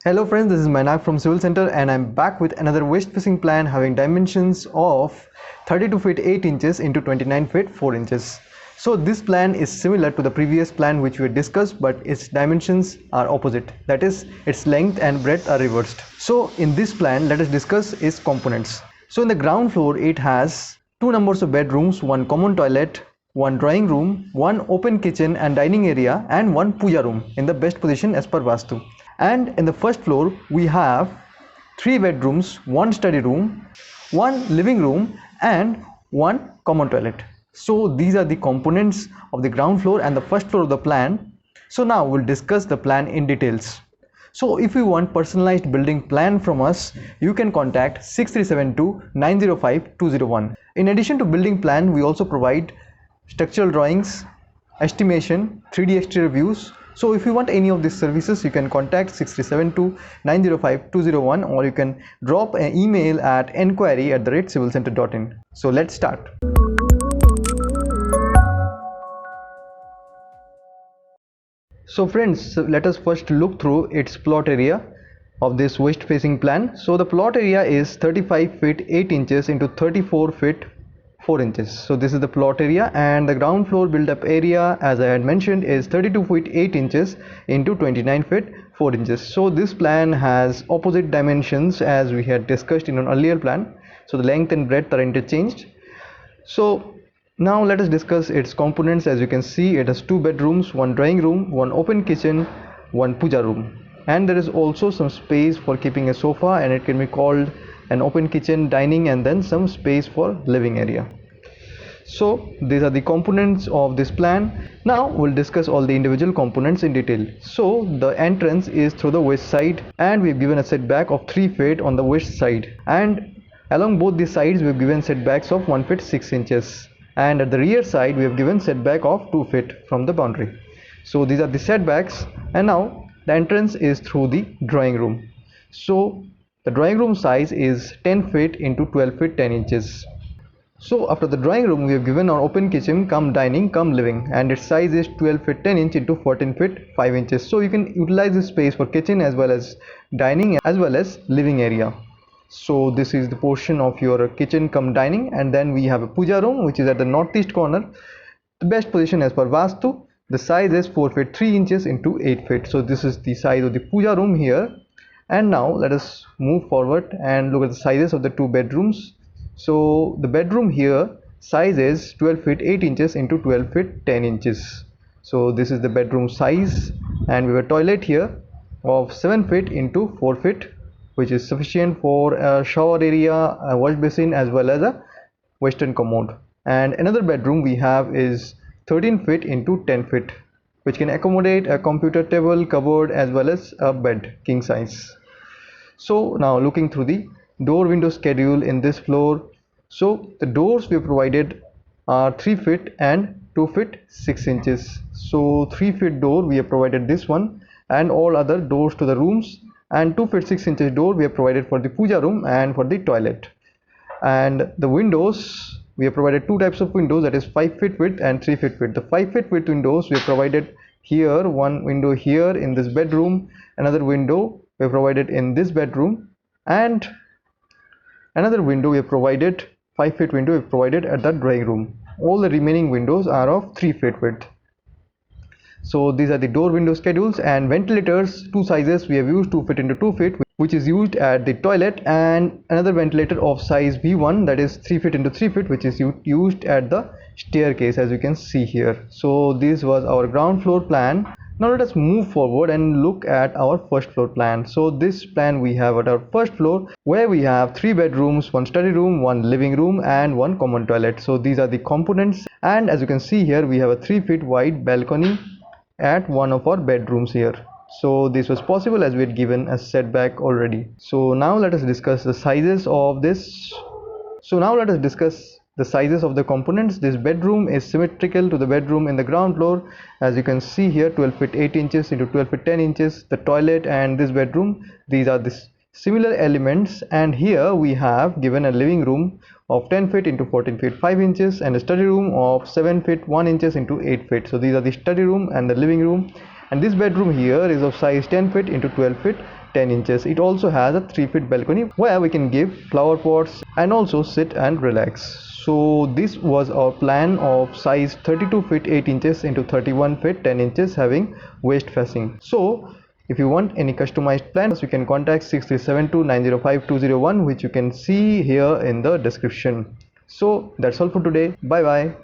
Hello friends, this is Mainak from Civil Center and I'm back with another west facing plan having dimensions of 32 feet 8 inches into 29 feet 4 inches. So this plan is similar to the previous plan which we discussed, but its dimensions are opposite. That is, its length and breadth are reversed. So in this plan, let us discuss its components. So in the ground floor, it has two numbers of bedrooms, one common toilet, one drawing room, one open kitchen and dining area, and one puja room in the best position as per Vastu. And in the first floor we have three bedrooms, one study room, one living room and one common toilet. So these are the components of the ground floor and the first floor of the plan. So now we'll discuss the plan in details. So if you want personalized building plan from us, you can contact 6372-905-201. In addition to building plan, we also provide structural drawings, estimation, 3D exterior views. So if you want any of these services, you can contact 6372-905-201 or you can drop an email at enquiry@civilcenter.in. So let's start. So friends, let us first look through its plot area of this west facing plan. So the plot area is 35 feet 8 inches into 34 feet 4 inches. So this is the plot area, and the ground floor build up area, as I had mentioned, is 32 feet 8 inches into 29 feet 4 inches. So this plan has opposite dimensions as we had discussed in an earlier plan. So the length and breadth are interchanged. So now let us discuss its components. As you can see, it has two bedrooms, one drawing room, one open kitchen, one puja room, and there is also some space for keeping a sofa, and it can be called an open kitchen, dining, and then some space for living area. So these are the components of this plan. Now we'll discuss all the individual components in detail. So the entrance is through the west side, and we've given a setback of 3 feet on the west side, and along both the sides we've given setbacks of 1 feet 6 inches, and at the rear side we have given setback of 2 feet from the boundary. So these are the setbacks, and now the entrance is through the drawing room. So the drawing room size is 10 feet into 12 feet 10 inches. So after the drawing room, we have given our open kitchen come dining come living, and its size is 12 feet 10 inch into 14 feet 5 inches. So you can utilize this space for kitchen as well as dining as well as living area. So this is the portion of your kitchen come dining, and then we have a puja room which is at the northeast corner, the best position as per Vastu. The size is 4 feet 3 inches into 8 feet. So this is the size of the puja room here. And now let us move forward and look at the sizes of the two bedrooms. So the bedroom here size is 12 feet 8 inches into 12 feet 10 inches. So this is the bedroom size, and we have a toilet here of 7 feet into 4 feet, which is sufficient for a shower area, a wash basin as well as a western commode. And another bedroom we have is 13 feet into 10 feet, which can accommodate a computer table, cupboard as well as a bed, king size. So now looking through the door window schedule in this floor. So the doors we have provided are 3 feet and 2 feet 6 inches. So 3 feet door we have provided this one, and all other doors to the rooms, and 2 feet 6 inches door we have provided for the puja room and for the toilet. And the windows, we have provided two types of windows, that is 5 feet width and 3 feet width. The 5 feet width windows we have provided here, one window here in this bedroom, another window we have provided in this bedroom, and another window we have provided, 5 feet window we have provided at the drawing room. All the remaining windows are of 3 feet width. So these are the door window schedules. And ventilators, two sizes we have used, 2 feet into 2 feet, which is used at the toilet, and another ventilator of size V1, that is 3 feet into 3 feet, which is used at the staircase, as you can see here. So this was our ground floor plan. Now let us move forward and look at our first floor plan. So this plan we have at our first floor, where we have 3 bedrooms, 1 study room, 1 living room and 1 common toilet. So these are the components, and as you can see here we have a 3 feet wide balcony at one of our bedrooms here. So this was possible as we had given a setback already. So now let us discuss the sizes of this. So now let us discuss the sizes of the components. This bedroom is symmetrical to the bedroom in the ground floor. As you can see here, 12 feet 8 inches into 12 feet 10 inches. The toilet and this bedroom, these are the similar elements. And here we have given a living room of 10 feet into 14 feet 5 inches and a study room of 7 feet 1 inches into 8 feet. So these are the study room and the living room. And this bedroom here is of size 10 feet into 12 feet 10 inches. It also has a 3 feet balcony where we can give flower pots and also sit and relax. So this was our plan of size 32 feet 8 inches into 31 feet 10 inches having west facing. So if you want any customized plans, you can contact 6372905201, which you can see here in the description. So that's all for today. Bye bye.